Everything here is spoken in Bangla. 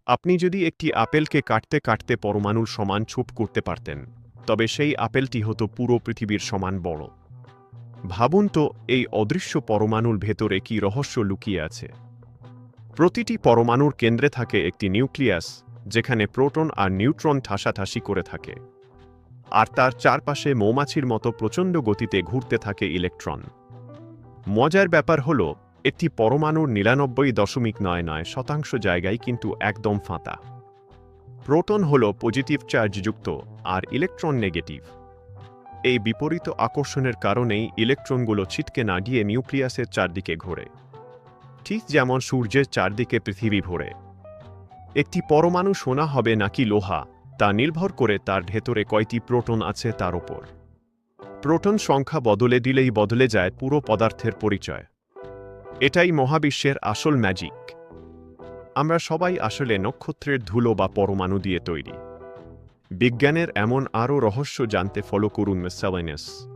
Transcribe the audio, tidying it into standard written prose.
আপনি যদি একটি আপেলকে কাটতে কাটতে পরমাণুর সমান ছোপ করতে পারতেন, তবে সেই আপেলটি হতো পুরো পৃথিবীর সমান বড়। ভাবুন তো, এই অদৃশ্য পরমাণুর ভেতরে কি রহস্য লুকিয়ে আছে। প্রতিটি পরমাণুর কেন্দ্রে থাকে একটি নিউক্লিয়াস, যেখানে প্রোটন আর নিউট্রন ঠাসাঠাসি করে থাকে। আর তার চারপাশে মৌমাছির মতো প্রচণ্ড গতিতে ঘুরতে থাকে ইলেকট্রন। মজার ব্যাপার হল, একটি পরমাণুর 99.99% জায়গায় কিন্তু একদম ফাঁকা। প্রোটন হল পজিটিভ চার্জযুক্ত আর ইলেকট্রন নেগেটিভ। এই বিপরীত আকর্ষণের কারণেই ইলেকট্রনগুলো ছিটকে না গিয়ে নিউক্লিয়াসের চারদিকে ঘোরে, ঠিক যেমন সূর্যের চারদিকে পৃথিবী ঘোরে। একটি পরমাণু সোনা হবে নাকি লোহা, তা নির্ভর করে তার ভেতরে কয়টি প্রোটন আছে তার উপর। প্রোটন সংখ্যা বদলে দিলেই বদলে যায় পুরো পদার্থের পরিচয়। এটাই মহাবিশ্বের আসল ম্যাজিক। আমরা সবাই আসলে নক্ষত্রের ধুলো বা পরমাণু দিয়ে তৈরি। বিজ্ঞানের এমন আরও রহস্য জানতে ফলো করুন মিসেলেনিয়াস।